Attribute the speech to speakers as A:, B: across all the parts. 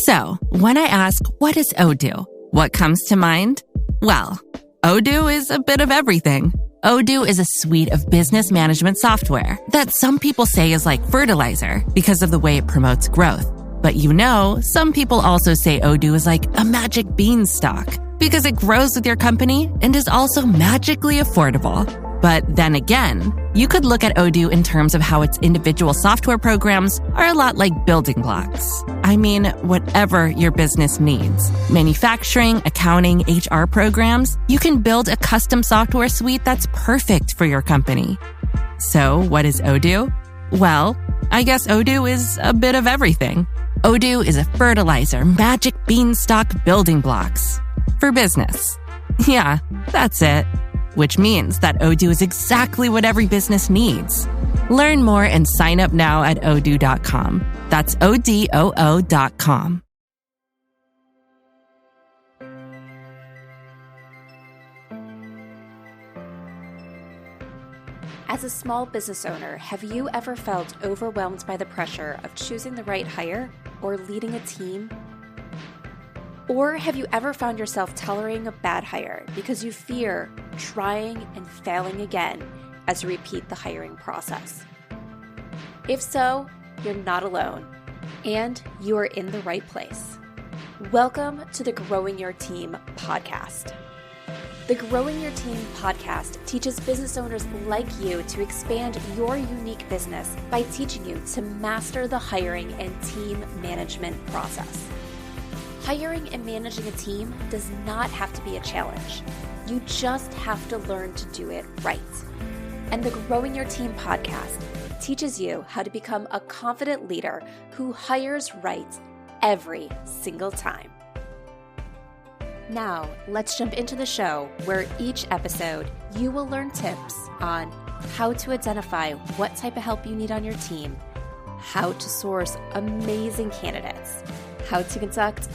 A: So, when I ask, what is Odoo? What comes to mind? Well, Odoo is a bit of everything. Odoo is a suite of business management software that some people say is like fertilizer because of the way it promotes growth. But some people also say Odoo is like a magic beanstalk because it grows with your company and is also magically affordable. But then again, you could look at Odoo in terms of how its individual software programs are a lot like building blocks. I mean, whatever your business needs, manufacturing, accounting, HR programs, you can build a custom software suite that's perfect for your company. So what is Odoo? Well, I guess Odoo is a bit of everything. Odoo is a fertilizer, magic beanstalk building blocks for business. Yeah, that's it. Which means that Odoo is exactly what every business needs. Learn more and sign up now at odoo.com. That's ODOO.com.
B: As a small business owner, have you ever felt overwhelmed by the pressure of choosing the right hire or leading a team? Or have you ever found yourself tolerating a bad hire because you fear trying and failing again as you repeat the hiring process? If so, you're not alone, and you are in the right place. Welcome to the Growing Your Team podcast. The Growing Your Team podcast teaches business owners like you to expand your unique business by teaching you to master the hiring and team management process. Hiring and managing a team does not have to be a challenge. You just have to learn to do it right. And the Growing Your Team podcast teaches you how to become a confident leader who hires right every single time. Now, let's jump into the show where each episode you will learn tips on how to identify what type of help you need on your team, how to source amazing candidates, how to conduct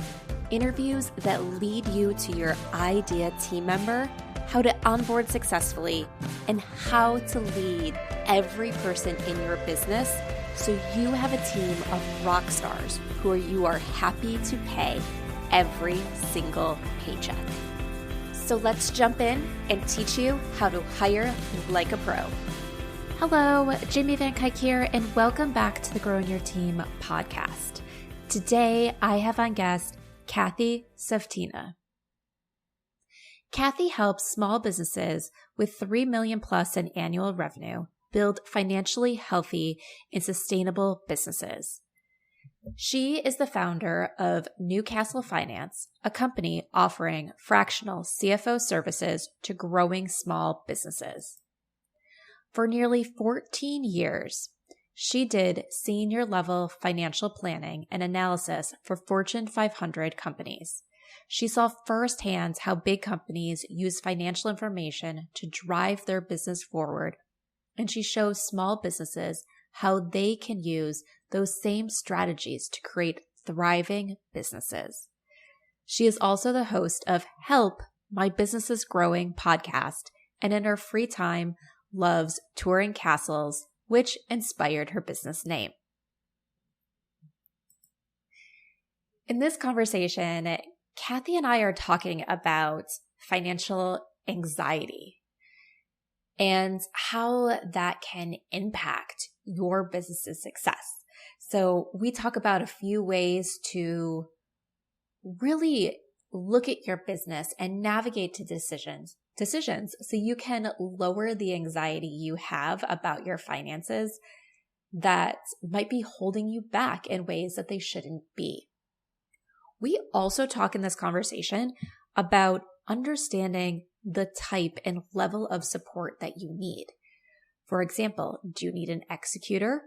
B: interviews that lead you to your ideal team member, how to onboard successfully, and how to lead every person in your business so you have a team of rock stars who you are happy to pay every single paycheck. So let's jump in and teach you how to hire like a pro. Hello, Jamie Van Kuyk here, and welcome back to the Growing Your Team podcast. Today, I have on guest Kathy Svetina. Kathy helps small businesses with $3 million plus in annual revenue build financially healthy and sustainable businesses. She is the founder of Newcastle Finance, a company offering fractional CFO services to growing small businesses. For nearly 14 years, she did senior level financial planning and analysis for Fortune 500 companies. She saw firsthand how big companies use financial information to drive their business forward, and she shows small businesses how they can use those same strategies to create thriving businesses. She is also the host of Help, My Business is Growing podcast, and in her free time loves touring castles, which inspired her business name. In this conversation, Kathy and I are talking about financial anxiety and how that can impact your business's success. So we talk about a few ways to really look at your business and navigate to decisions so you can lower the anxiety you have about your finances that might be holding you back in ways that they shouldn't be. We also talk in this conversation about understanding the type and level of support that you need. For example, do you need an executor?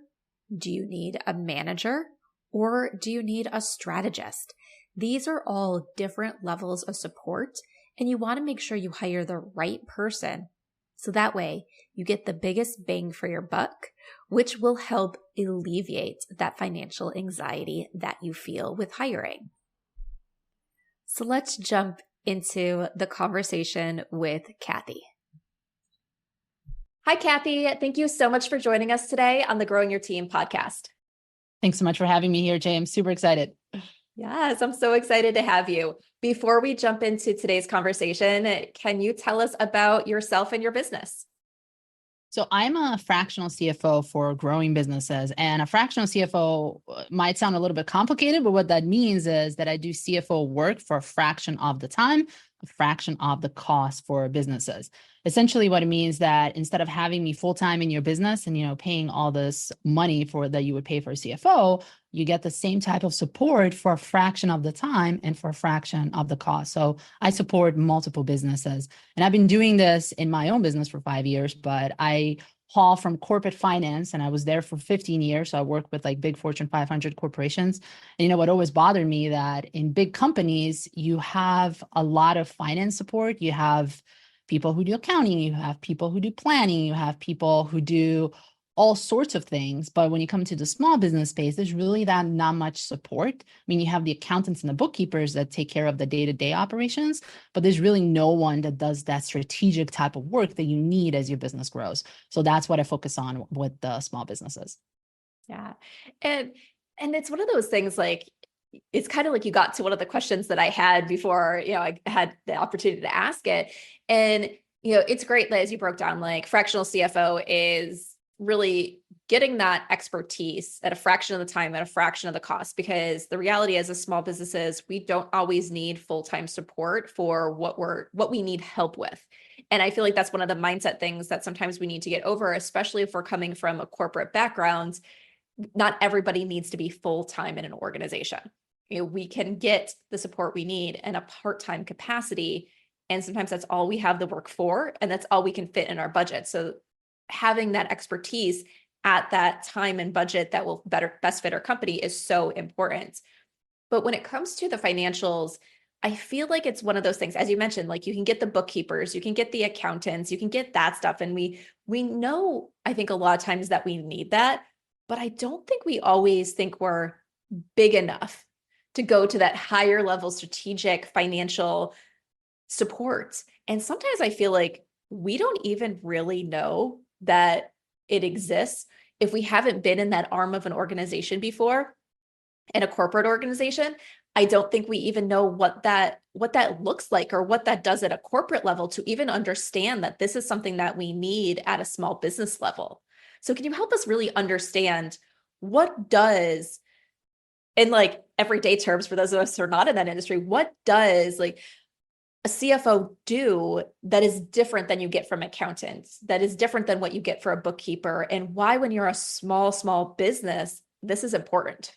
B: Do you need a manager? Or do you need a strategist? These are all different levels of support, and you want to make sure you hire the right person so that way you get the biggest bang for your buck, which will help alleviate that financial anxiety that you feel with hiring. So let's jump into the conversation with Kathy. Hi, Kathy. Thank you so much for joining us today on the Growing Your Team podcast.
C: Thanks so much for having me here, James. Super excited.
B: Yes, I'm so excited to have you. Before we jump into today's conversation, can you tell us about yourself and your business?
C: So I'm a fractional CFO for growing businesses, and a fractional CFO might sound a little bit complicated, but what that means is that I do CFO work for a fraction of the time, a fraction of the cost for businesses. Essentially, what it means that instead of having me full time in your business and paying all this money for that you would pay for a CFO, you get the same type of support for a fraction of the time and for a fraction of the cost. So I support multiple businesses. And I've been doing this in my own business for 5 years, but I haul from corporate finance and I was there for 15 years. So I work with like big Fortune 500 corporations. And what always bothered me that in big companies, you have a lot of finance support. You have people who do accounting, you have people who do planning, you have people who do all sorts of things. But when you come to the small business space, there's really that not much support. I mean, you have the accountants and the bookkeepers that take care of the day-to-day operations, but there's really no one that does that strategic type of work that you need as your business grows. So that's what I focus on with the small businesses.
B: Yeah. And it's one of those things like it's kind of like you got to one of the questions that I had before, I had the opportunity to ask it. And it's great that as you broke down like fractional CFO is really getting that expertise at a fraction of the time, at a fraction of the cost, because the reality is as small businesses, we don't always need full-time support for what we need help with. And I feel like that's one of the mindset things that sometimes we need to get over, especially if we're coming from a corporate background. Not everybody needs to be full-time in an organization. We can get the support we need in a part-time capacity. And sometimes that's all we have the work for, and that's all we can fit in our budget. So having that expertise at that time and budget that will best fit our company is so important. But when it comes to the financials, I feel like it's one of those things, as you mentioned, like you can get the bookkeepers, you can get the accountants, you can get that stuff. And we know, I think a lot of times that we need that, but I don't think we always think we're big enough to go to that higher level strategic financial support. And sometimes I feel like we don't even really know that it exists if we haven't been in that arm of an organization before, in a corporate organization. I don't think we even know what that looks like or what that does at a corporate level to even understand that this is something that we need at a small business level. So can you help us really understand what does, in like everyday terms for those of us who are not in that industry, what does like a CFO do that is different than you get from accountants, that is different than what you get for a bookkeeper, and why when you're a small business, this is important?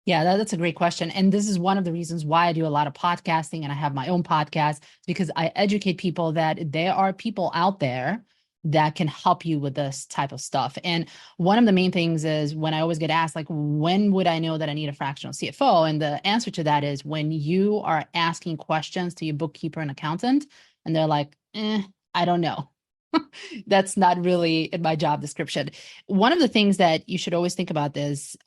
C: Yeah, that's a great question. And this is one of the reasons why I do a lot of podcasting and I have my own podcast, because I educate people that there are people out there that can help you with this type of stuff. And one of the main things is when I always get asked, like, when would I know that I need a fractional CFO? And the answer to that is when you are asking questions to your bookkeeper and accountant, and they're like, I don't know. That's not really in my job description. One of the things that you should always think about is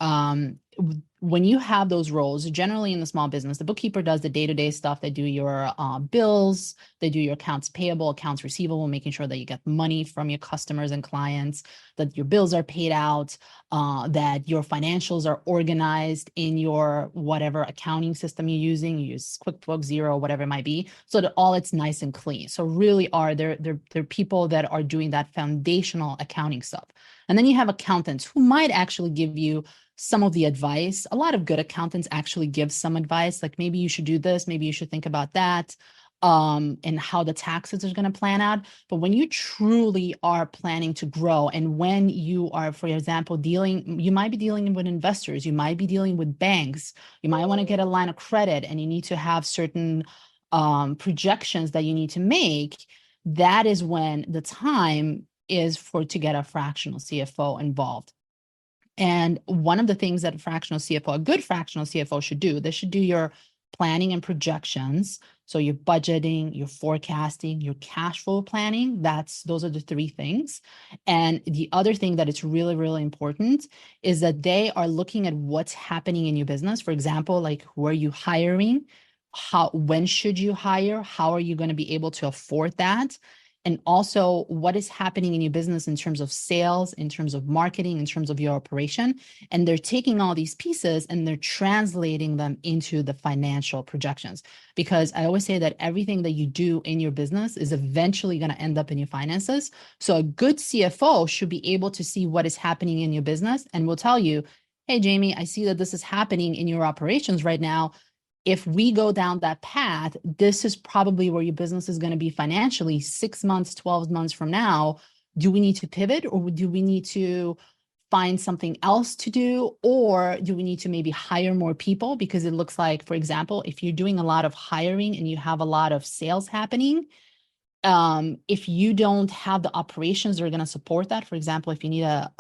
C: when you have those roles, generally in the small business, the bookkeeper does the day-to-day stuff. They do your bills, they do your accounts payable, accounts receivable, making sure that you get money from your customers and clients, that your bills are paid out, that your financials are organized in your whatever accounting system you're using. You use QuickBooks, Xero, whatever it might be, so that all it's nice and clean. So really they're people that are doing that foundational accounting stuff. And then you have accountants who might actually give you some of the advice. A lot of good accountants actually give some advice, like maybe you should do this, maybe you should think about that, and how the taxes are going to plan out. But when you truly are planning to grow, and when you are, for example, you might be dealing with investors, you might be dealing with banks, you might want to get a line of credit, and you need to have certain projections that you need to make. That is when the time is to get a fractional CFO involved. And one of the things that a good fractional CFO should do, they should do your planning and projections. So your budgeting, your forecasting, your cash flow planning, those are the three things. And the other thing that it's really, really important is that they are looking at what's happening in your business. For example, like, who are you hiring? When should you hire? How are you going to be able to afford that? and also what is happening in your business in terms of sales, in terms of marketing, in terms of your operation. And they're taking all these pieces and they're translating them into the financial projections. Because I always say that everything that you do in your business is eventually going to end up in your finances. So a good CFO should be able to see what is happening in your business and will tell you, hey, Jamie, I see that this is happening in your operations right now. If we go down that path, this is probably where your business is going to be financially 6 months, 12 months from now. Do we need to pivot, or do we need to find something else to do? Or do we need to maybe hire more people? Because it looks like, for example, if you're doing a lot of hiring and you have a lot of sales happening, if you don't have the operations that are going to support that, for example, if you need a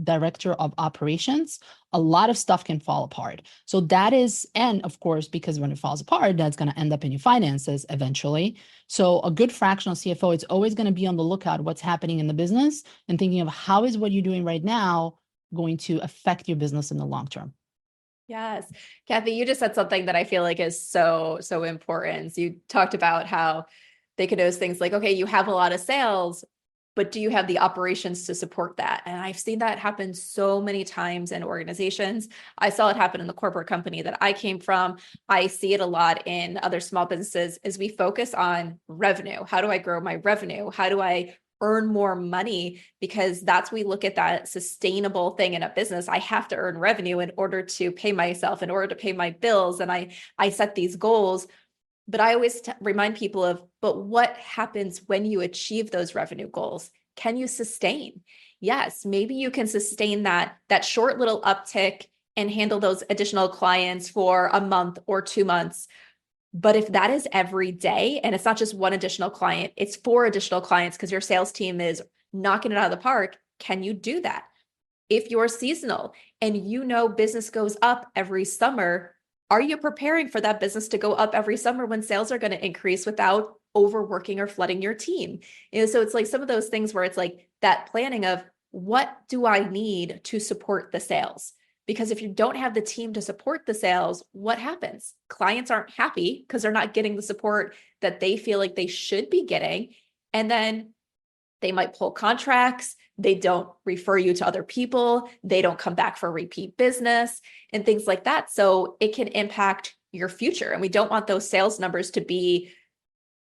C: director of operations, a lot of stuff can fall apart. So that is, and of course, because when it falls apart, that's going to end up in your finances eventually. So a good fractional CFO, it's always going to be on the lookout what's happening in the business and thinking of how is what you're doing right now going to affect your business in the long term.
B: Yes. Kathy, you just said something that I feel like is so important. So you talked about how they could notice things like, okay, you have a lot of sales, but do you have the operations to support that? And I've seen that happen so many times in organizations. I saw it happen in the corporate company that I came from. I see it a lot in other small businesses as we focus on revenue. How do I grow my revenue? How do I earn more money? Because that's, we look at that sustainable thing in a business. I have to earn revenue in order to pay myself, in order to pay my bills. And I set these goals. But I always remind people of, but what happens when you achieve those revenue goals? Can you sustain? Yes, maybe you can sustain that short little uptick and handle those additional clients for a month or 2 months. But if that is every day, and it's not just one additional client, it's 4 additional clients because your sales team is knocking it out of the park, can you do that? If you're seasonal and you know business goes up every summer, are you preparing for that business to go up every summer when sales are going to increase without overworking or flooding your team? So it's like some of those things where it's like that planning of, what do I need to support the sales? Because if you don't have the team to support the sales, what happens? Clients aren't happy because they're not getting the support that they feel like they should be getting. And then they might pull contracts. They don't refer you to other people. They don't come back for repeat business and things like that. So it can impact your future. And we don't want those sales numbers to be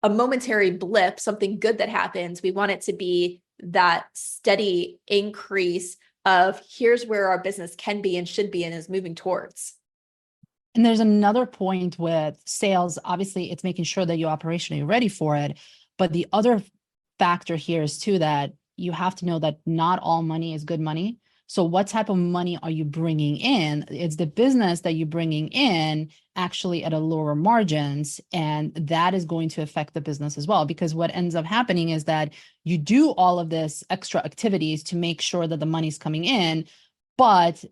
B: a momentary blip, something good that happens. We want it to be that steady increase of, here's where our business can be and should be and is moving towards.
C: And there's another point with sales. Obviously, it's making sure that you're operationally ready for it. But the other factor here is too that you have to know that not all money is good money. So what type of money are you bringing in? It's the business that you're bringing in actually at a lower margins, and that is going to affect the business as well. Because what ends up happening is that you do all of this extra activities to make sure that the money's coming in, but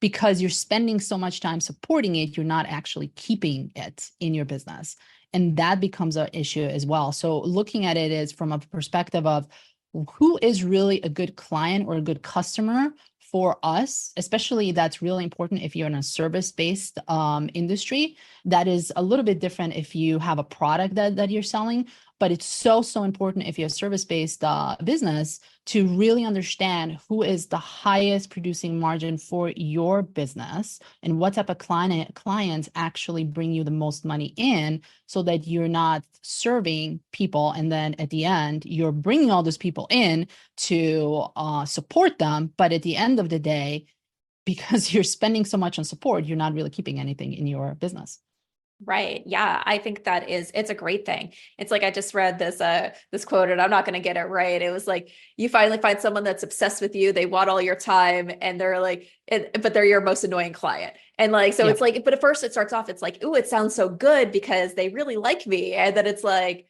C: because you're spending so much time supporting it, you're not actually keeping it in your business. And that becomes an issue as well. So looking at it is from a perspective of who is really a good client or a good customer for us, especially that's really important if you're in a service-based industry. That is a little bit different if you have a product that you're selling, but it's so important if you're a service-based business to really understand who is the highest producing margin for your business and what type of clients actually bring you the most money in, so that you're not serving people and then at the end you're bringing all those people in to support them, but at the end of the day, because you're spending so much on support, you're not really keeping anything in your business.
B: Right. Yeah. I think it's a great thing. It's like, I just read this quote, and I'm not going to get it right. It was like, you finally find someone that's obsessed with you. They want all your time, and they're like, but they're your most annoying client. And like, so It's like, but at first it starts off, it's like, ooh, it sounds so good because they really like me. And then it's like,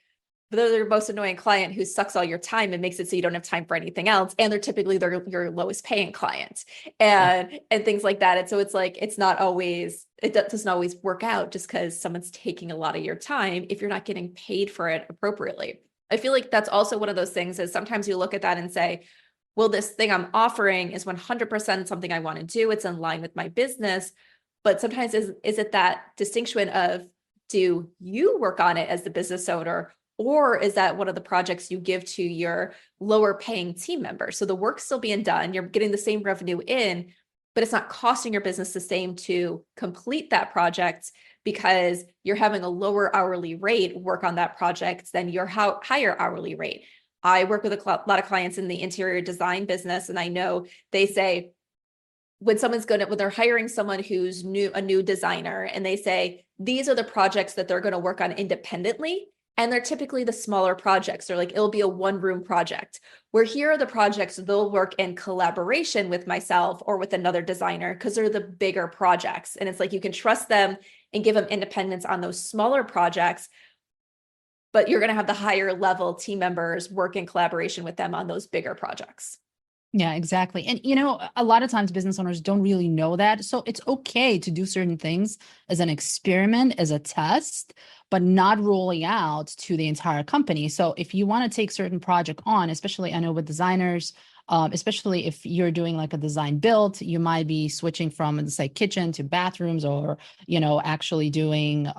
B: but they're your most annoying client who sucks all your time and makes it so you don't have time for anything else. And they're typically your lowest paying client and things like that. And so it's like, it doesn't always work out just because someone's taking a lot of your time if you're not getting paid for it appropriately. I feel like that's also one of those things is sometimes you look at that and say, well, this thing I'm offering is 100% something I want to do. It's in line with my business. But sometimes is it that distinction of, do you work on it as the business owner, Or is that one of the projects you give to your lower paying team members? So the work's still being done, you're getting the same revenue in, but it's not costing your business the same to complete that project because you're having a lower hourly rate work on that project than your higher hourly rate. I work with a lot of clients in the interior design business, and I know they say when they're hiring someone who's a new designer, and they say, these are the projects that they're going to work on independently. And they're typically the smaller projects. They're like, it'll be a one-room project, where here are the projects they'll work in collaboration with myself or with another designer, because they're the bigger projects. And it's like, you can trust them and give them independence on those smaller projects, but you're going to have the higher level team members work in collaboration with them on those bigger projects.
C: Yeah, exactly. And a lot of times business owners don't really know that. So it's okay to do certain things as an experiment, as a test, but not rolling out to the entire company. So if you want to take certain project on, especially I know with designers, especially if you're doing like a design build, you might be switching from, say, kitchen to bathrooms, or actually doing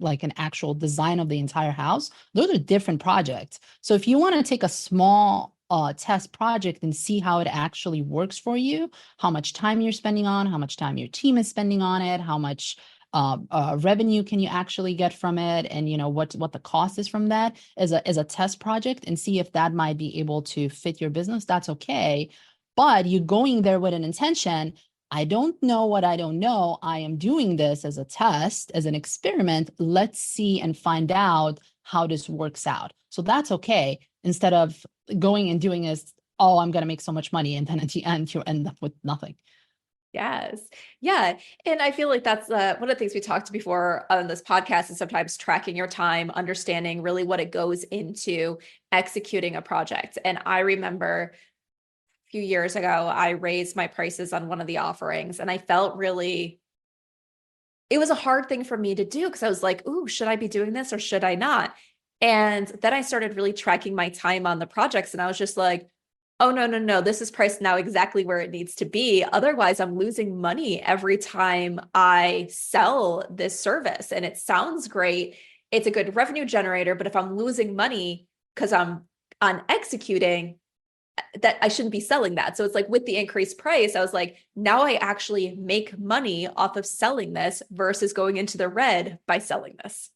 C: like an actual design of the entire house. Those are different projects. So if you want to take a small test project and see how it actually works for you, how much time you're spending on, how much time your team is spending on it, how much revenue can you actually get from it, and what the cost is from that as a test project, and see if that might be able to fit your business. That's okay. But you going there with an intention, I don't know what I don't know. I am doing this as a test, as an experiment. Let's see and find out how this works out. So that's okay. Instead of going and doing is, oh, I'm going to make so much money, and then at the end you end up with nothing.
B: Yes. Yeah. And I feel like that's one of the things we talked before on this podcast, is sometimes tracking your time, understanding really what it goes into executing a project. And I remember a few years ago, I raised my prices on one of the offerings, and I felt it was a hard thing for me to do, because I was like, ooh, should I be doing this or should I not? And then I started really tracking my time on the projects, and I was just like, oh, no, this is priced now exactly where it needs to be. Otherwise, I'm losing money every time I sell this service. And it sounds great. It's a good revenue generator, but if I'm losing money because I'm on executing, that I shouldn't be selling that. So it's like, with the increased price, I was like, now I actually make money off of selling this versus going into the red by selling this.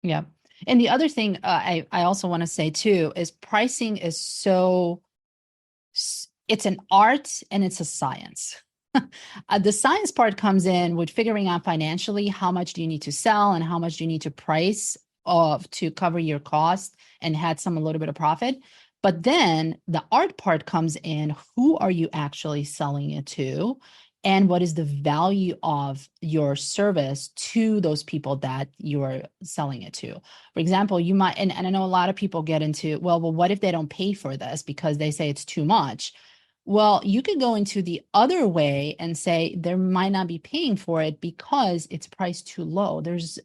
C: Yeah. And the other thing I also want to say too is pricing is it's an art and it's a science. The science part comes in with figuring out financially how much do you need to sell and how much do you need to price to cover your cost and had a little bit of profit. But then the art part comes in, who are you actually selling it to? And what is the value of your service to those people that you're selling it to? For example, you might, and I know a lot of people get into, well, what if they don't pay for this because they say it's too much? Well, you could go into the other way and say there might not be paying for it because it's priced too low. There's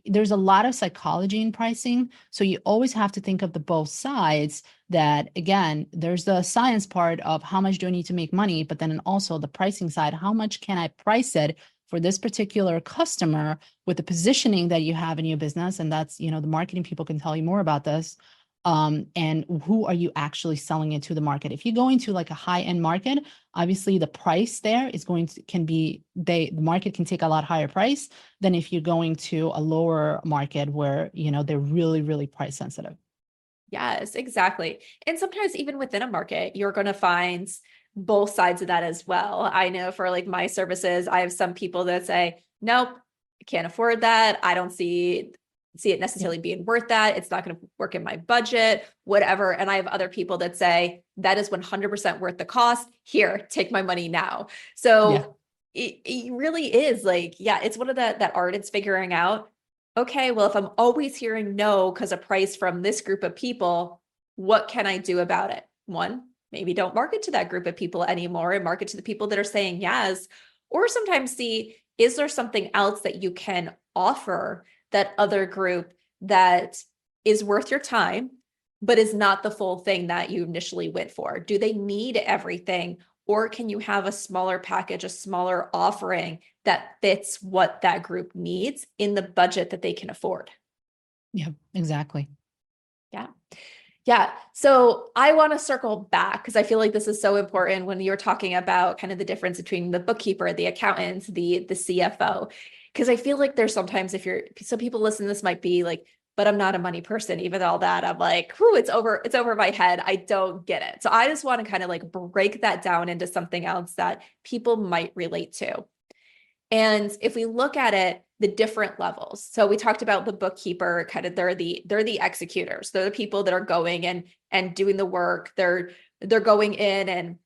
C: a lot of psychology in pricing. So you always have to think of the both sides, that again, there's the science part of how much do I need to make money, but then also the pricing side, how much can I price it for this particular customer with the positioning that you have in your business. And that's, the marketing people can tell you more about this. And who are you actually selling it to the market? If you go into like a high-end market, obviously the price there is the market can take a lot higher price than if you're going to a lower market where, they're really, really price sensitive.
B: Yes, exactly. And sometimes even within a market, you're going to find both sides of that as well. I know for like my services, I have some people that say, nope, I can't afford that. I don't see it necessarily being worth that. It's not going to work in my budget, whatever. And I have other people that say that is 100% worth the cost. Here, take my money now. So it really is like, it's one of that art. It's figuring out, okay, well, if I'm always hearing no because of price from this group of people, what can I do about it? One, maybe don't market to that group of people anymore and market to the people that are saying yes. Or sometimes see, is there something else that you can offer that other group that is worth your time, but is not the full thing that you initially went for? Do they need everything? Or can you have a smaller package, a smaller offering that fits what that group needs in the budget that they can afford?
C: Yeah, exactly.
B: Yeah. Yeah. So I want to circle back because I feel like this is so important when you're talking about kind of the difference between the bookkeeper, the accountant, the CFO. Because I feel like there's sometimes some people listen to this might be like, but I'm not a money person. Even all that, I'm like, whoo, it's over my head. I don't get it. So I just want to kind of like break that down into something else that people might relate to. And if we look at it, the different levels. So we talked about the bookkeeper, kind of they're the executors. They're the people that are going and doing the work. They're going in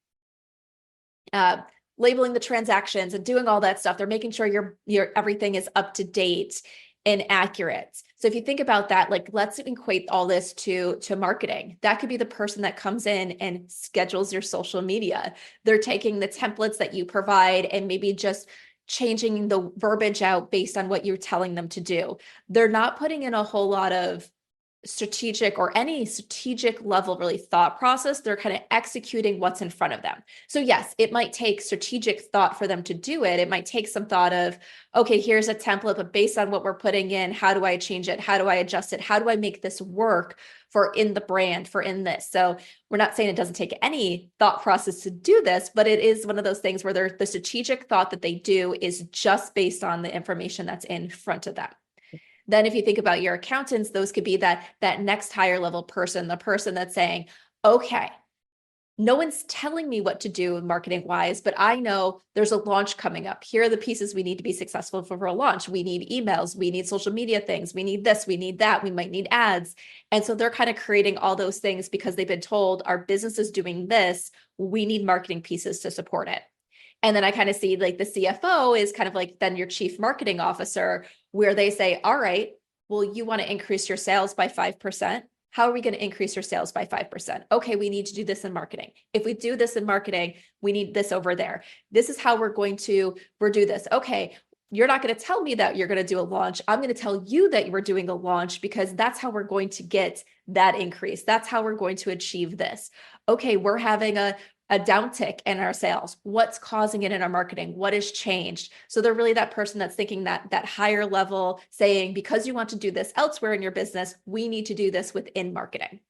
B: and labeling the transactions and doing all that stuff. They're making sure your everything is up to date and accurate. So if you think about that, like let's equate all this to marketing. That could be the person that comes in and schedules your social media. They're taking the templates that you provide and maybe just changing the verbiage out based on what you're telling them to do. They're not putting in a whole lot of strategic or any strategic level really thought process. They're kind of executing what's in front of them. So yes, it might take strategic thought for them to do it. It might take some thought of, okay, here's a template, but based on what we're putting in, how do I change it? How do I adjust it? How do I make this work for in the brand, for in this? So we're not saying it doesn't take any thought process to do this, but it is one of those things where the strategic thought that they do is just based on the information that's in front of them. Then if you think about your accountants, those could be that next higher level person, the person that's saying, okay, no one's telling me what to do marketing wise, but I know there's a launch coming up. Here are the pieces we need to be successful for a launch. We need emails, we need social media things, we need this, we need that, we might need ads. And so they're kind of creating all those things because they've been told our business is doing this. We need marketing pieces to support it. And then I kind of see like the CFO is kind of like then your chief marketing officer, where they say, all right, well, you want to increase your sales by 5%. How are we going to increase your sales by 5%? Okay, we need to do this in marketing. If we do this in marketing, we need this over there. This is how we're do this. Okay, you're not going to tell me that you're going to do a launch. I'm going to tell you that we're doing a launch because that's how we're going to get that increase. That's how we're going to achieve this. Okay, we're having a downtick in our sales. What's causing it in our marketing? What has changed? So they're really that person that's thinking that higher level, saying, because you want to do this elsewhere in your business, we need to do this within marketing.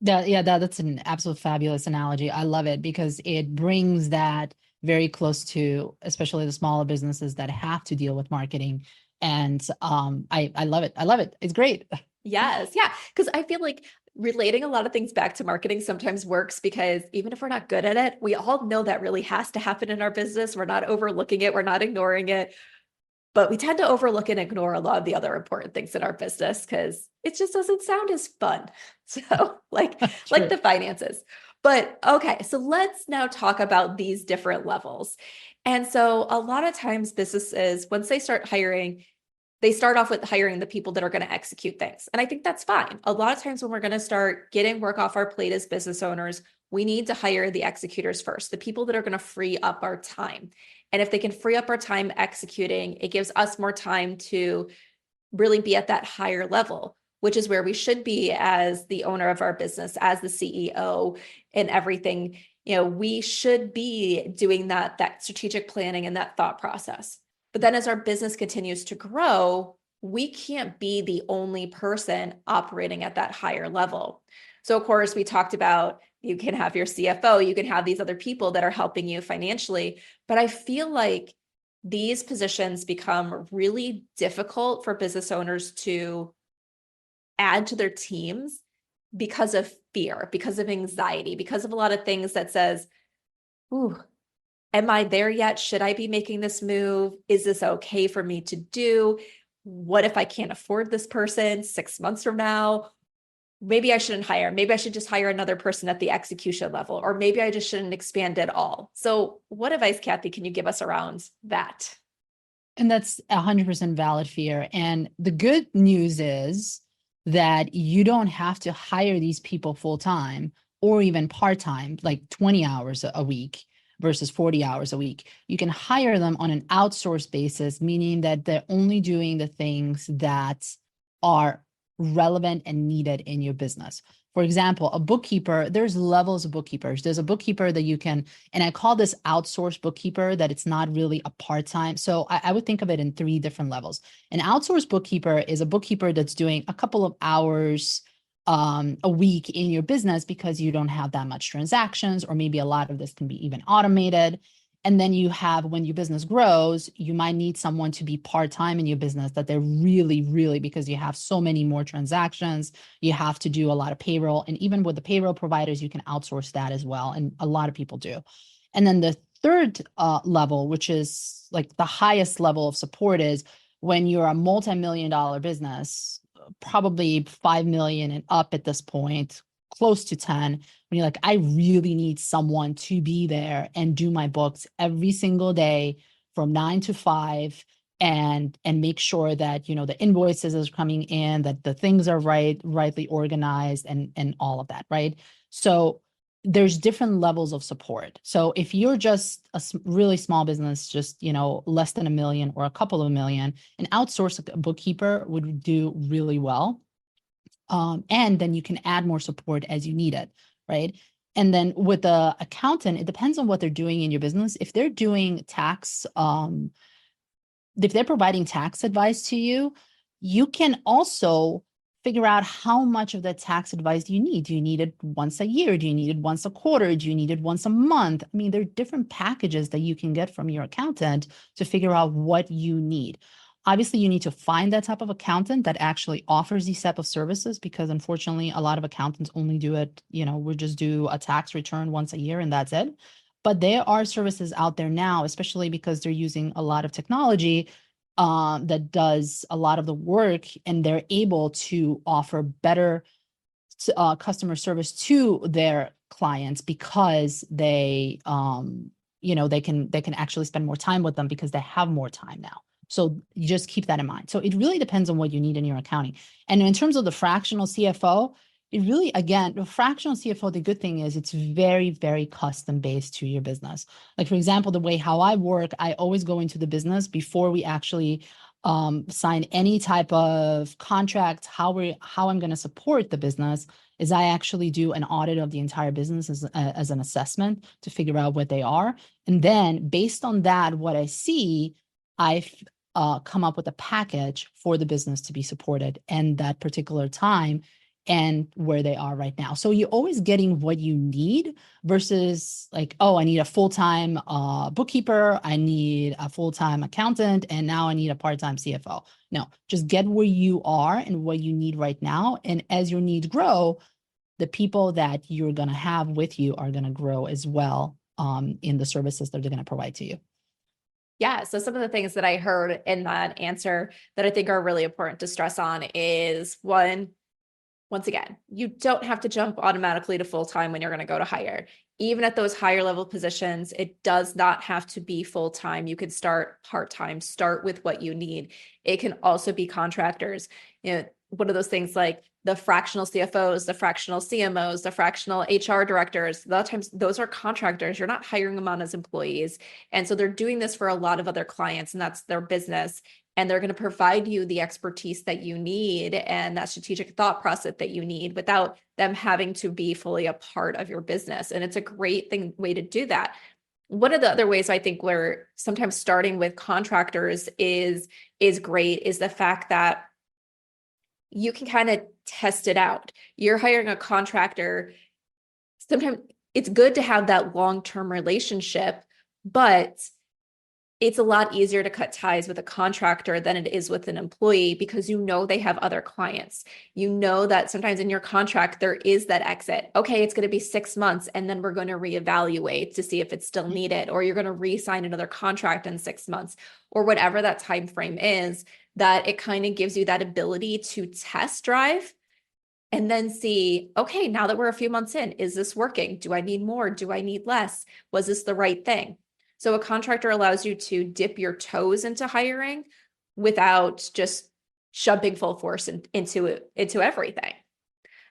C: That's an absolute fabulous analogy. I love it because it brings that very close to, especially the smaller businesses that have to deal with marketing. And I love it. I love it. It's great.
B: Yes. Yeah. Because I feel like relating a lot of things back to marketing sometimes works because even if we're not good at it, we all know that really has to happen in our business. We're not overlooking it. We're not ignoring it. But we tend to overlook and ignore a lot of the other important things in our business because it just doesn't sound as fun. So like the finances. But okay, so let's now talk about these different levels. And so a lot of times businesses, once they start hiring, they start off with hiring the people that are going to execute things. And I think that's fine. A lot of times when we're going to start getting work off our plate as business owners, we need to hire the executors first, the people that are going to free up our time. And if they can free up our time executing, it gives us more time to really be at that higher level, which is where we should be as the owner of our business, as the CEO and everything. We should be doing that strategic planning and that thought process. But then as our business continues to grow, we can't be the only person operating at that higher level. So of course, we talked about you can have your CFO, you can have these other people that are helping you financially. But I feel like these positions become really difficult for business owners to add to their teams because of fear, because of anxiety, because of a lot of things that says, ooh, am I there yet? Should I be making this move? Is this okay for me to do? What if I can't afford this person 6 months from now? Maybe I shouldn't hire. Maybe I should just hire another person at the execution level, or maybe I just shouldn't expand at all. So what advice, Kathy, can you give us around that?
C: And that's 100% valid fear. And the good news is that you don't have to hire these people full time or even part time, like 20 hours a week versus 40 hours a week. You can hire them on an outsourced basis, meaning that they're only doing the things that are relevant and needed in your business. For example, a bookkeeper, there's levels of bookkeepers. There's a bookkeeper that you can, and I call this outsourced bookkeeper, that it's not really a part-time. So I would think of it in 3 different levels. An outsourced bookkeeper is a bookkeeper that's doing a couple of hours a week in your business because you don't have that much transactions, or maybe a lot of this can be even automated. And then you have, when your business grows, you might need someone to be part-time in your business, that they're really, really, because you have so many more transactions, you have to do a lot of payroll. And even with the payroll providers, you can outsource that as well. And a lot of people do. And then the third level, which is like the highest level of support, is when you're a multi-million-dollar business, probably 5 million and up at this point, close to 10, when you're like, I really need someone to be there and do my books every single day from 9 to 5, and make sure that, you know, the invoices is coming in, that the things are rightly organized, and all of that, right? So there's different levels of support. So if you're just a really small business, just, you know, less than $1 million or a couple of million, an outsourced bookkeeper would do really well. And then you can add more support as you need it, right? And then with the accountant, it depends on what they're doing in your business. If they're doing tax, if they're providing tax advice to you, you can also figure out how much of that tax advice do you need. Do you need it once a year? Do you need it once a quarter? Do you need it once a month? I mean, there are different packages that you can get from your accountant to figure out what you need. Obviously, you need to find that type of accountant that actually offers these type of services, because unfortunately, a lot of accountants only do it, you know, we just do a tax return once a year and that's it. But there are services out there now, especially because they're using a lot of technology that does a lot of the work, and they're able to offer better customer service to their clients, because they, you know, they can actually spend more time with them because they have more time now. So you just keep that in mind. So it really depends on what you need in your accounting. And in terms of the fractional CFO, it really, again, the fractional CFO, the good thing is it's very, very custom based to your business. Like, for example, the way how I work, I always go into the business before we actually sign any type of contract, how I'm going to support the business, is I actually do an audit of the entire business as an assessment to figure out what they are. And then based on that, what I see, I've come up with a package for the business to be supported and that particular time and where they are right now. So you're always getting what you need versus like, oh, I need a full-time bookkeeper, I need a full-time accountant, and now I need a part-time CFO. No, just get where you are and what you need right now. And as your needs grow, the people that you're going to have with you are going to grow as well in the services that they're going to provide to you.
B: Yeah. So some of the things that I heard in that answer that I think are really important to stress on is one, once again, you don't have to jump automatically to full-time when you're going to go to hire. Even at those higher level positions, it does not have to be full-time. You could start part-time, start with what you need. It can also be contractors. You know, one of those things like the fractional CFOs, the fractional CMOs, the fractional HR directors, a lot of times those are contractors. You're not hiring them on as employees. And so they're doing this for a lot of other clients, and that's their business. And they're going to provide you the expertise that you need and that strategic thought process that you need without them having to be fully a part of your business. And it's a great way to do that. One of the other ways I think where sometimes starting with contractors is great is the fact that you can kind of test it out. You're hiring a contractor. Sometimes it's good to have that long-term relationship, but it's a lot easier to cut ties with a contractor than it is with an employee, because you know they have other clients. You know that sometimes in your contract, there is that exit. Okay, it's going to be 6 months, and then we're going to reevaluate to see if it's still needed, or you're going to re-sign another contract in 6 months, or whatever that time frame is, that it kind of gives you that ability to test drive and then see, okay, now that we're a few months in, is this working? Do I need more? Do I need less? Was this the right thing? So a contractor allows you to dip your toes into hiring without just jumping full force into everything.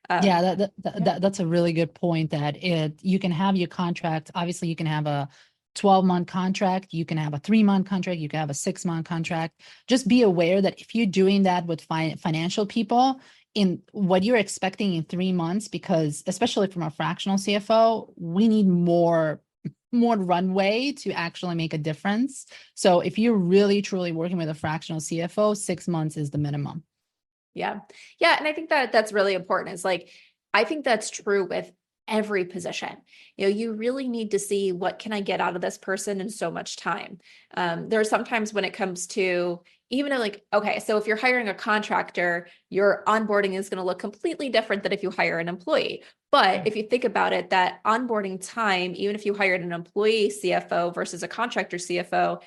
C: Yeah, that's a really good point, that you can have your contract. Obviously, you can have a 12-month contract, you can have a 3-month contract, you can have a 6-month contract. Just be aware that if you're doing that with financial people, in what you're expecting in 3 months, because especially from a fractional CFO, we need more runway to actually make a difference. So if you're really truly working with a fractional CFO, 6 months is the minimum.
B: Yeah. Yeah. And I think that that's really important. It's like, I think that's true with every position. You really need to see what can I get out of this person in so much time. There are sometimes when it comes to even like, okay, so if you're hiring a contractor, your onboarding is going to look completely different than if you hire an employee. But if you think about it, that onboarding time, even if you hired an employee CFO versus a contractor CFO,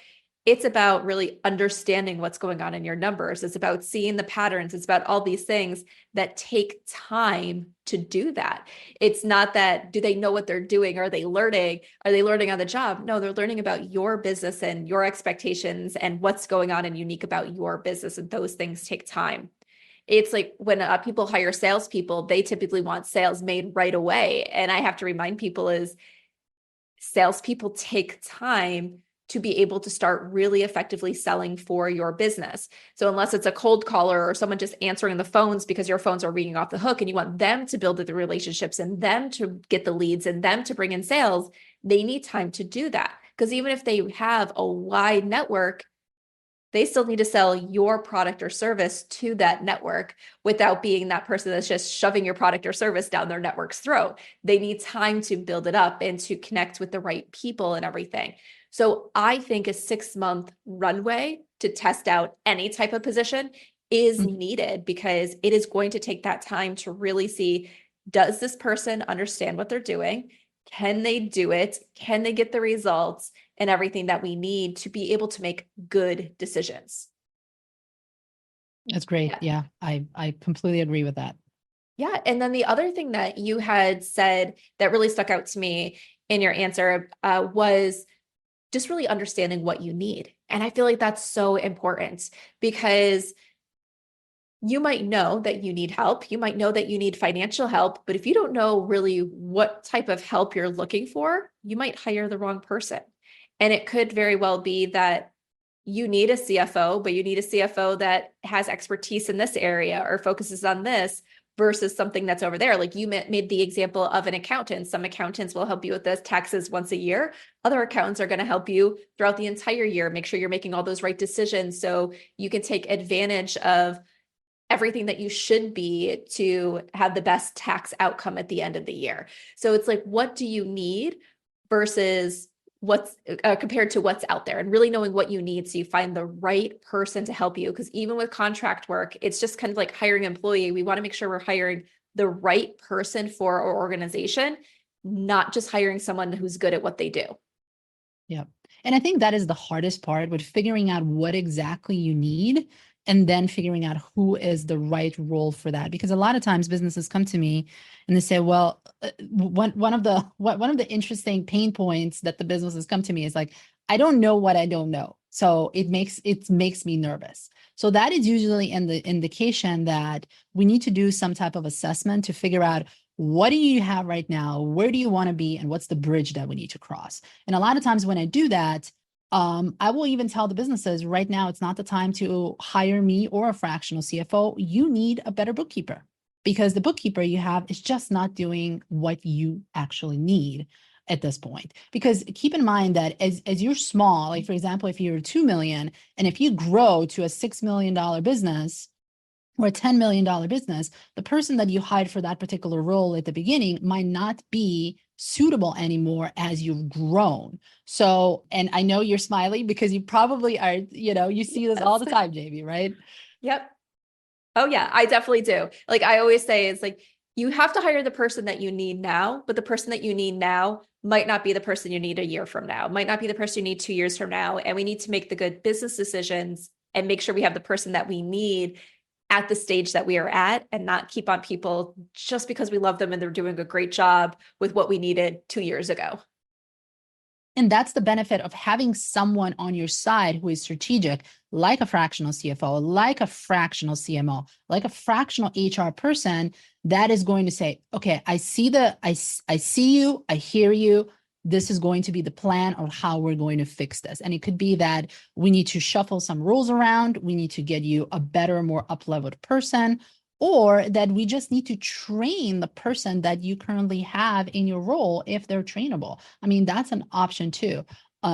B: it's about really understanding what's going on in your numbers. It's about seeing the patterns. It's about all these things that take time to do that. It's not that, do they know what they're doing? Are they learning? Are they learning on the job? No, they're learning about your business and your expectations and what's going on and unique about your business. And those things take time. It's like when people hire salespeople, they typically want sales made right away. And I have to remind people is salespeople take time to be able to start really effectively selling for your business. So unless it's a cold caller or someone just answering the phones because your phones are ringing off the hook and you want them to build the relationships and them to get the leads and them to bring in sales, they need time to do that. Because even if they have a wide network, they still need to sell your product or service to that network without being that person that's just shoving your product or service down their network's throat. They need time to build it up and to connect with the right people and everything. So I think a 6-month runway to test out any type of position is needed because it is going to take that time to really see, does this person understand what they're doing? Can they do it? Can they get the results and everything that we need to be able to make good decisions?
C: That's great. Yeah, I completely agree with that.
B: Yeah. And then the other thing that you had said that really stuck out to me in your answer was just really understanding what you need. And I feel like that's so important because you might know that you need help. You might know that you need financial help, but if you don't know really what type of help you're looking for, you might hire the wrong person. And it could very well be that you need a CFO, but you need a CFO that has expertise in this area or focuses on this versus something that's over there. Like you made the example of an accountant. Some accountants will help you with the taxes once a year. Other accountants are going to help you throughout the entire year, make sure you're making all those right decisions so you can take advantage of everything that you should be to have the best tax outcome at the end of the year. So it's like, what do you need versus what's compared to what's out there, and really knowing what you need so you find the right person to help you. Because even with contract work, it's just kind of like hiring an employee. We want to make sure we're hiring the right person for our organization, not just hiring someone who's good at what they do.
C: Yeah. And I think that is the hardest part with figuring out what exactly you need and then figuring out who is the right role for that. Because a lot of times businesses come to me and they say, well, one of the interesting pain points that the businesses come to me is like, I don't know what I don't know. So it makes me nervous. So that is usually in the indication that we need to do some type of assessment to figure out, what do you have right now? Where do you want to be? And what's the bridge that we need to cross? And a lot of times when I do that, I will even tell the businesses right now, it's not the time to hire me or a fractional CFO. You need a better bookkeeper because the bookkeeper you have is just not doing what you actually need at this point. Because keep in mind that as you're small, like for example, if you're 2 million and if you grow to a $6 million business, or a $10 million business, the person that you hired for that particular role at the beginning might not be suitable anymore as you've grown. So, and I know you're smiling because you probably are, you see this all the time, Jamie, right?
B: Yep. Oh yeah, I definitely do. Like I always say, it's like, you have to hire the person that you need now, but the person that you need now might not be the person you need a year from now, might not be the person you need 2 years from now. And we need to make the good business decisions and make sure we have the person that we need at the stage that we are at and not keep on people just because we love them and they're doing a great job with what we needed 2 years ago.
C: And that's the benefit of having someone on your side who is strategic, like a fractional CFO, like a fractional CMO, like a fractional HR person that is going to say, okay, I see you, I hear you. This is going to be the plan of how we're going to fix this. And it could be that we need to shuffle some rules around. We need to get you a better, more up-leveled person, or that we just need to train the person that you currently have in your role if they're trainable. I mean, that's an option too.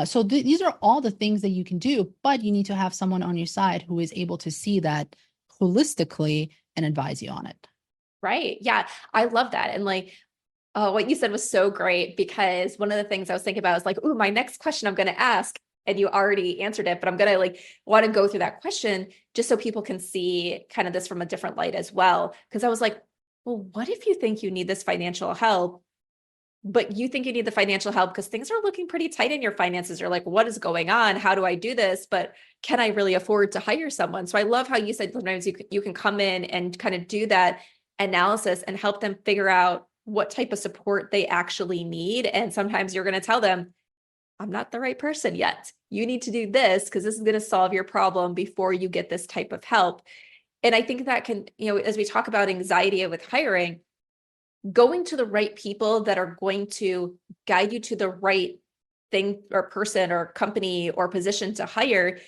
C: So these are all the things that you can do, but you need to have someone on your side who is able to see that holistically and advise you on it.
B: Right. Yeah. I love that. And like, oh, what you said was so great, because one of the things I was thinking about is like, ooh, my next question I'm going to ask, and you already answered it, but I'm going to like want to go through that question just so people can see kind of this from a different light as well. Because I was like, well, what if you think you need this financial help, but you think you need the financial help because things are looking pretty tight in your finances? You're like, what is going on? How do I do this? But can I really afford to hire someone? So I love how you said sometimes you can come in and kind of do that analysis and help them figure out what type of support they actually need. And sometimes you're going to tell them, I'm not the right person yet. You need to do this because this is going to solve your problem before you get this type of help. And I think that can, as we talk about anxiety with hiring, going to the right people that are going to guide you to the right thing or person or company or position to hire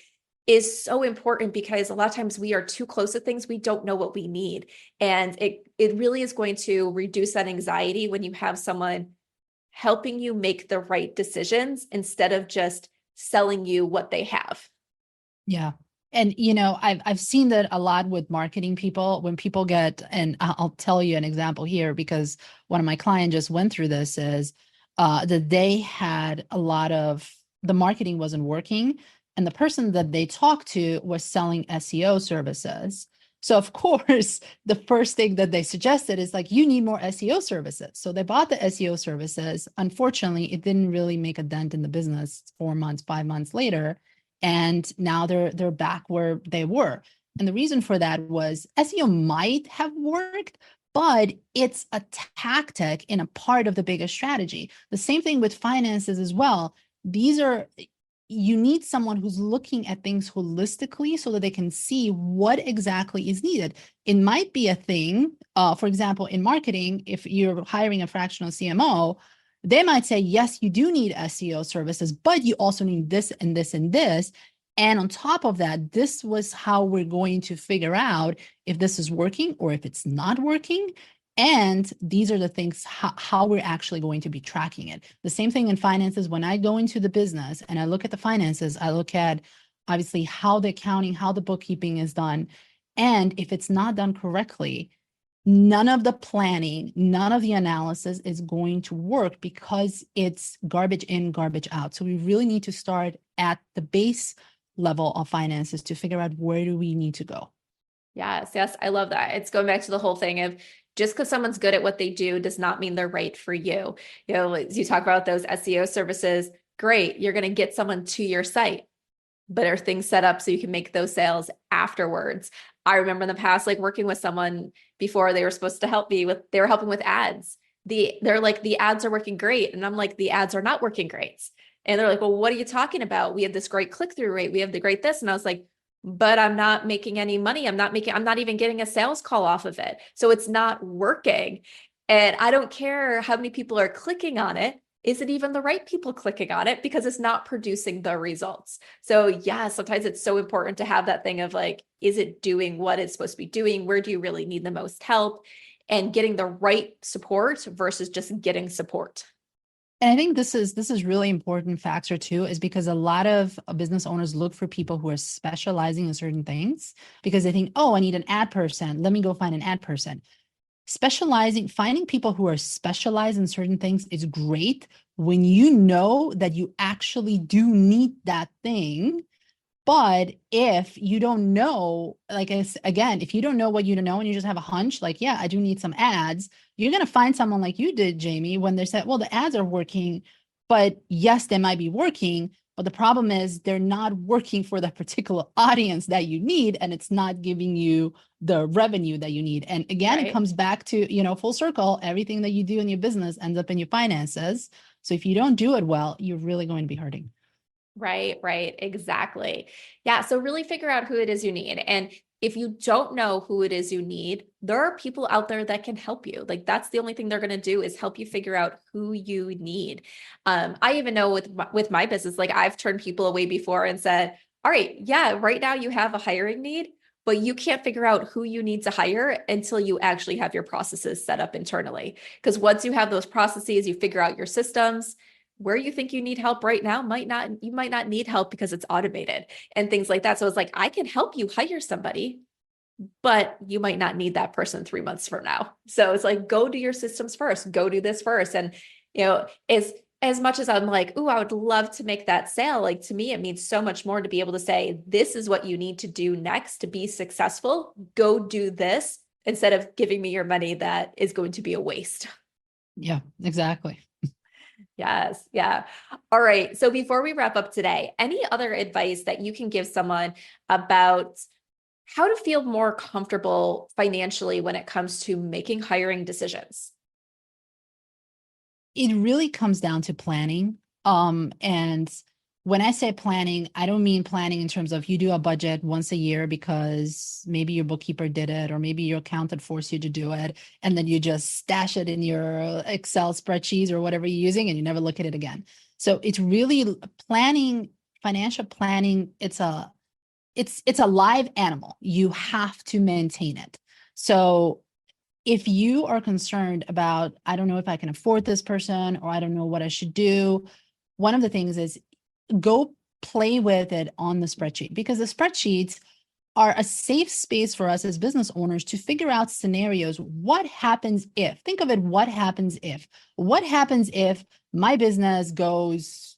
B: is so important, because a lot of times we are too close to things. We don't know what we need. And it really is going to reduce that anxiety when you have someone helping you make the right decisions instead of just selling you what they have.
C: Yeah. And I've seen that a lot with marketing people when people get, and I'll tell you an example here because one of my clients just went through this, is that they had a lot of, the marketing wasn't working, and the person that they talked to was selling SEO services. So of course, the first thing that they suggested is like, you need more SEO services. So they bought the SEO services. Unfortunately, it didn't really make a dent in the business 4 months, 5 months later. And now they're back where they were. And the reason for that was SEO might have worked, but it's a tactic in a part of the bigger strategy. The same thing with finances as well. You need someone who's looking at things holistically so that they can see what exactly is needed. It might be a thing, for example, in marketing, if you're hiring a fractional CMO, they might say, yes, you do need SEO services, but you also need this and this and this. And on top of that, this was how we're going to figure out if this is working or if it's not working. And these are the things, how we're actually going to be tracking it. The same thing in finances. When I go into the business and I look at the finances, I look at obviously how the accounting, how the bookkeeping is done. And if it's not done correctly, none of the planning, none of the analysis is going to work because it's garbage in, garbage out. So we really need to start at the base level of finances to figure out where do we need to go.
B: Yes. I love that. It's going back to the whole thing of just because someone's good at what they do does not mean they're right for you. As you talk about those SEO services, great. You're going to get someone to your site, but are things set up so you can make those sales afterwards? I remember in the past, like working with someone before, they were supposed to help me with, they were helping with ads. They're like, the ads are working great. And I'm like, the ads are not working great. And they're like, well, what are you talking about? We have this great click-through rate. We have the great this. And I was like, but I'm not making any money. I'm not even getting a sales call off of it. So it's not working. And I don't care how many people are clicking on it. Is it even the right people clicking on it? Because it's not producing the results. So yeah, sometimes it's so important to have that thing of like, is it doing what it's supposed to be doing? Where do you really need the most help? And getting the right support versus just getting support.
C: And I think this is really important factor too, is because a lot of business owners look for people who are specializing in certain things because they think, oh, I need an ad person. Let me go find an ad person. Finding people who are specialized in certain things is great when you know that you actually do need that thing. But if you don't know, again, if you don't know what you don't know and you just have a hunch, like, yeah, I do need some ads, you're going to find someone like you did, Jamie, when they said, well, the ads are working, but yes, they might be working, but the problem is they're not working for the particular audience that you need, and it's not giving you the revenue that you need. And again, It comes back to, full circle, everything that you do in your business ends up in your finances. So if you don't do it well, you're really going to be hurting.
B: Right. Exactly. Yeah. So really figure out who it is you need. And if you don't know who it is you need, there are people out there that can help you. Like that's the only thing they're going to do is help you figure out who you need. I even know with my business, like I've turned people away before and said, all right, yeah, right now you have a hiring need, but you can't figure out who you need to hire until you actually have your processes set up internally. Because once you have those processes, you figure out your systems, where you think you need help right now you might not need help because it's automated and things like that. So it's like, I can help you hire somebody, but you might not need that person 3 months from now. So it's like, go do your systems first, go do this first. And, as much as I'm like, oh, I would love to make that sale. Like, to me, it means so much more to be able to say, this is what you need to do next to be successful. Go do this instead of giving me your money that is going to be a waste.
C: Yeah, exactly.
B: Yes. Yeah. All right. So before we wrap up today, any other advice that you can give someone about how to feel more comfortable financially when it comes to making hiring decisions?
C: It really comes down to planning. And when I say planning, I don't mean planning in terms of you do a budget once a year because maybe your bookkeeper did it, or maybe your accountant forced you to do it, and then you just stash it in your Excel spreadsheets or whatever you're using, and you never look at it again. So it's really planning, financial planning. It's a live animal. You have to maintain it. So if you are concerned about, I don't know if I can afford this person, or I don't know what I should do, one of the things is go play with it on the spreadsheet, because the spreadsheets are a safe space for us as business owners to figure out scenarios. What happens if? Think of it, what happens if? What happens if my business goes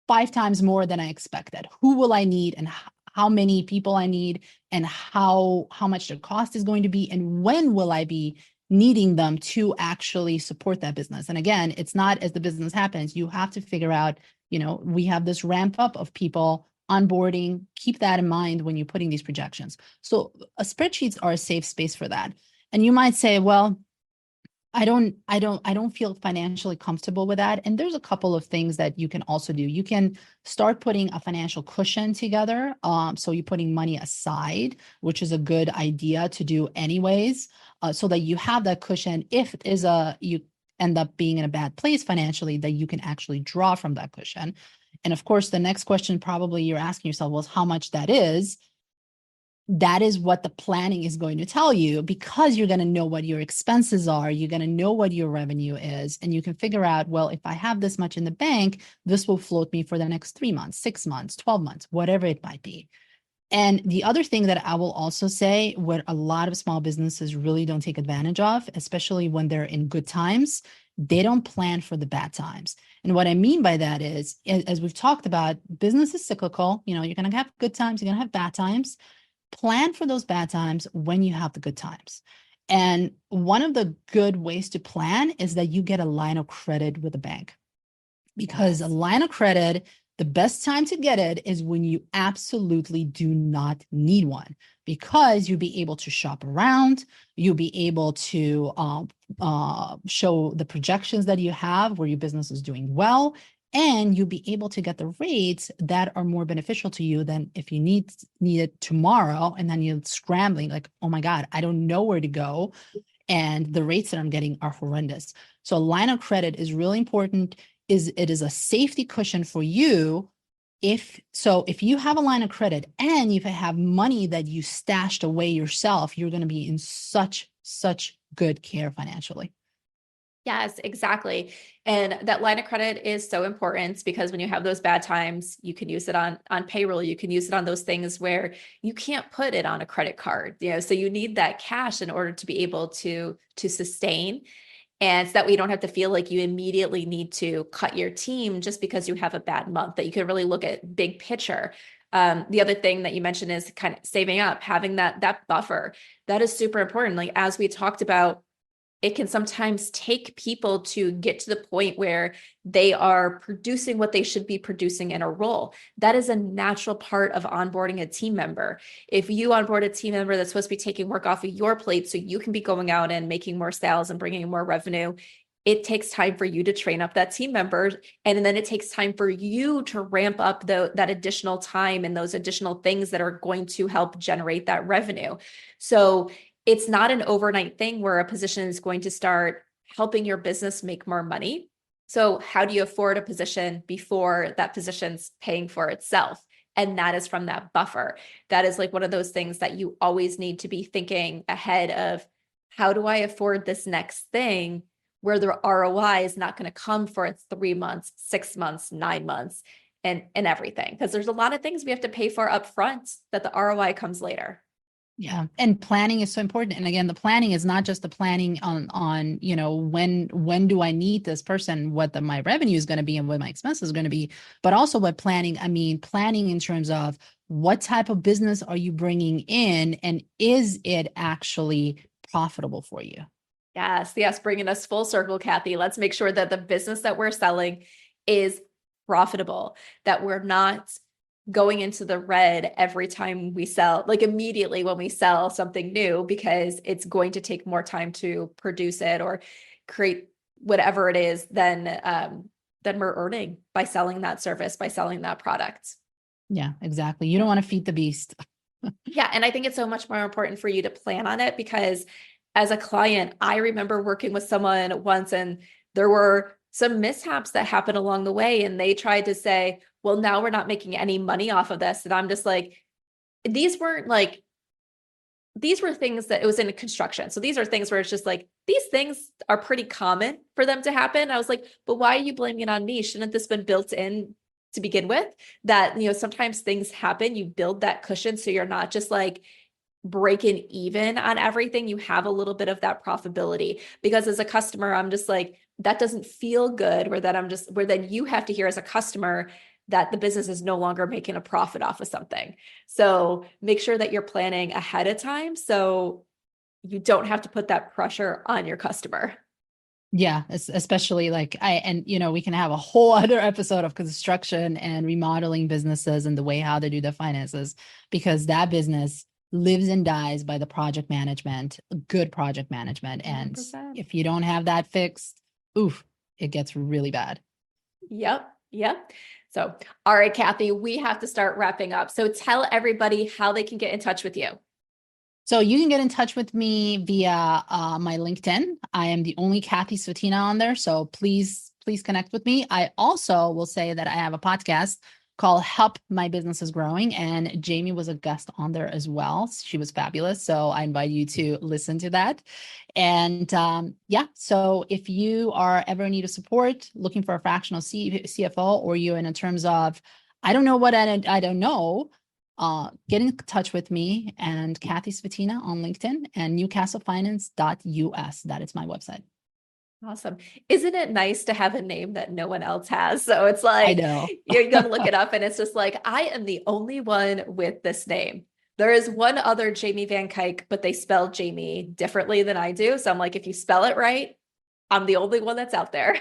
C: 5 times more than I expected? Who will I need, and how many people I need, and how much the cost is going to be, and when will I be needing them to actually support that business? And again, it's not as the business happens. You have to figure out, we have this ramp up of people onboarding. Keep that in mind when you're putting these projections. So spreadsheets are a safe space for that. And you might say, well, I don't feel financially comfortable with that. And there's a couple of things that you can also do. You can start putting a financial cushion together. So you're putting money aside, which is a good idea to do anyways, so that you have that cushion. If you end up being in a bad place financially, that you can actually draw from that cushion. And of course, the next question probably you're asking yourself was how much that is. That is what the planning is going to tell you, because you're going to know what your expenses are. You're going to know what your revenue is, and you can figure out, well, if I have this much in the bank, this will float me for the next 3 months, 6 months, 12 months, whatever it might be. And the other thing that I will also say, what a lot of small businesses really don't take advantage of, especially when they're in good times, they don't plan for the bad times. And what I mean by that is, as we've talked about, business is cyclical. You're going to have good times, you're going to have bad times. Plan for those bad times when you have the good times. And one of the good ways to plan is that you get a line of credit with a bank, because a line of credit, the best time to get it is when you absolutely do not need one, because you'll be able to shop around. You'll be able to show the projections that you have where your business is doing well, and you'll be able to get the rates that are more beneficial to you than if you need it tomorrow, and then you're scrambling like, oh my God, I don't know where to go, and the rates that I'm getting are horrendous. So a line of credit is really important. It is a safety cushion for you. If you have a line of credit and if you have money that you stashed away yourself, you're going to be in such good care financially.
B: Yes, exactly. And that line of credit is so important, because when you have those bad times, you can use it on payroll. You can use it on those things where you can't put it on a credit card. So you need that cash in order to be able to sustain. And so that we don't have to feel like you immediately need to cut your team just because you have a bad month, that you can really look at big picture. The other thing that you mentioned is kind of saving up, having that buffer. That is super important. Like, as we talked about, it can sometimes take people to get to the point where they are producing what they should be producing in a role. That is a natural part of onboarding a team member. If you onboard a team member that's supposed to be taking work off of your plate so you can be going out and making more sales and bringing more revenue, it takes time for you to train up that team member. And then it takes time for you to ramp up that additional time and those additional things that are going to help generate that revenue. So it's not an overnight thing where a position is going to start helping your business make more money. So how do you afford a position before that position's paying for itself? And that is from that buffer. That is like one of those things that you always need to be thinking ahead of, how do I afford this next thing where the ROI is not going to come for 3 months, 6 months, 9 months, and everything. Because there's a lot of things we have to pay for upfront that the ROI comes later.
C: Yeah. And planning is so important. And again, the planning is not just the planning on, when do I need this person, what my revenue is going to be and what my expenses are going to be, but also what planning, I mean, planning in terms of what type of business are you bringing in and is it actually profitable for you?
B: Yes, bringing us full circle, Kathy. Let's make sure that the business that we're selling is profitable, that we're not going into the red every time we sell, like immediately when we sell something new, because it's going to take more time to produce it or create whatever it is than we're earning by selling that service, by selling that product.
C: Yeah, exactly. You don't want to feed the beast.
B: Yeah. And I think it's so much more important for you to plan on it, because as a client, I remember working with someone once and there were some mishaps that happened along the way. And they tried to say, well, now we're not making any money off of this. And I'm just like, these were things that it was in construction. So these are things where it's just like, these things are pretty common for them to happen. I was like, but why are you blaming it on me? Shouldn't this been built in to begin with? That, sometimes things happen, you build that cushion. So you're not just like breaking even on everything. You have a little bit of that profitability, because as a customer, I'm just like, that doesn't feel good, where then you have to hear as a customer that the business is no longer making a profit off of something. So make sure that you're planning ahead of time so you don't have to put that pressure on your customer.
C: Yeah, especially we can have a whole other episode of construction and remodeling businesses and the way how they do their finances, because that business lives and dies by the project management, good project management. And
B: 100%.
C: if you don't have that fixed, oof, it gets really bad.
B: Yep. So, all right, Kathy, we have to start wrapping up. So tell everybody how they can get in touch with you.
C: So you can get in touch with me via my LinkedIn. I am the only Kathy Svetina on there. So please connect with me. I also will say that I have a podcast called Help My Business is Growing. And Jamie was a guest on there as well. She was fabulous. So I invite you to listen to that. And so if you are ever in need of support, looking for a fractional CFO, or you in terms of, I don't know what I don't know, get in touch with me and Kathy Svetina on LinkedIn and newcastlefinance.us. That is my website.
B: Awesome. Isn't it nice to have a name that no one else has? So it's
C: I
B: like,
C: know.
B: you're going to look it up and it's just like, I am the only one with this name. There is one other Jamie Van Kuyk, but they spell Jamie differently than I do. So I'm like, if you spell it right, I'm the only one that's out there.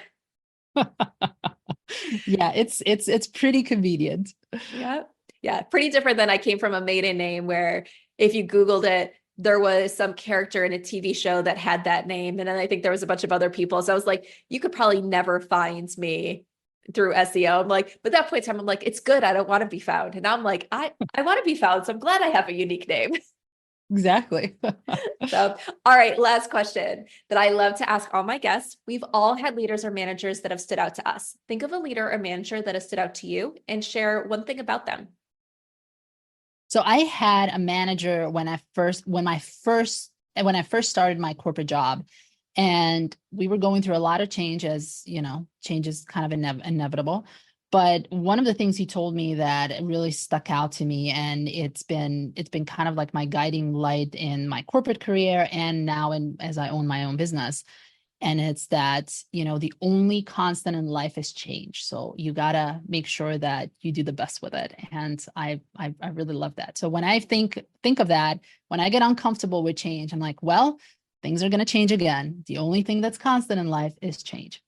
C: Yeah, it's pretty convenient.
B: Yeah. Pretty different than I came from a maiden name where if you Googled it, there was some character in a TV show that had that name. And then I think there was a bunch of other people. So I was like, you could probably never find me through SEO. I'm like, but at that point in time, I'm like, it's good. I don't want to be found. And now I'm like, I want to be found. So I'm glad I have a unique name.
C: Exactly.
B: So, all right, last question that I love to ask all my guests. We've all had leaders or managers that have stood out to us. Think of a leader or manager that has stood out to you and share one thing about them.
C: So I had a manager when I first started my corporate job, and we were going through a lot of changes. Change is kind of inevitable. But one of the things he told me that really stuck out to me, and it's been kind of like my guiding light in my corporate career and now as I own my own business. And it's that, the only constant in life is change. So you got to make sure that you do the best with it. And I really love that. So when I think of that, when I get uncomfortable with change, I'm like, well, things are going to change again. The only thing that's constant in life is change.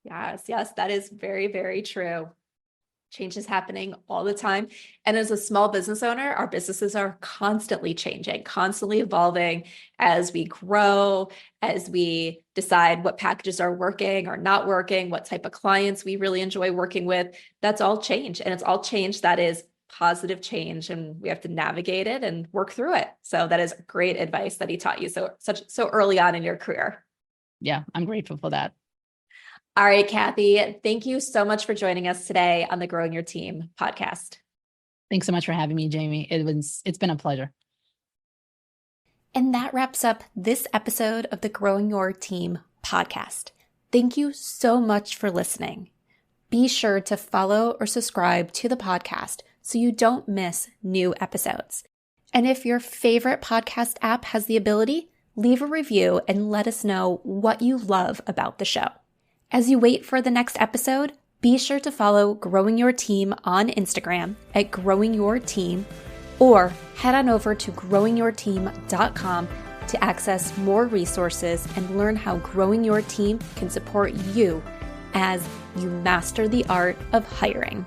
B: Yes, that is very, very true. Change is happening all the time. And as a small business owner, our businesses are constantly changing, constantly evolving as we grow, as we decide what packages are working or not working, what type of clients we really enjoy working with. That's all change. And it's all change that is positive change. And we have to navigate it and work through it. So that is great advice that he taught you so early on in your career.
C: Yeah, I'm grateful for that.
B: All right, Kathy, thank you so much for joining us today on the Growing Your Team podcast.
C: Thanks so much for having me, Jamie. It's been a pleasure.
B: And that wraps up this episode of the Growing Your Team podcast. Thank you so much for listening. Be sure to follow or subscribe to the podcast so you don't miss new episodes. And if your favorite podcast app has the ability, leave a review and let us know what you love about the show. As you wait for the next episode, be sure to follow Growing Your Team on Instagram at Growing Your Team, or head on over to growingyourteam.com to access more resources and learn how growing your team can support you as you master the art of hiring.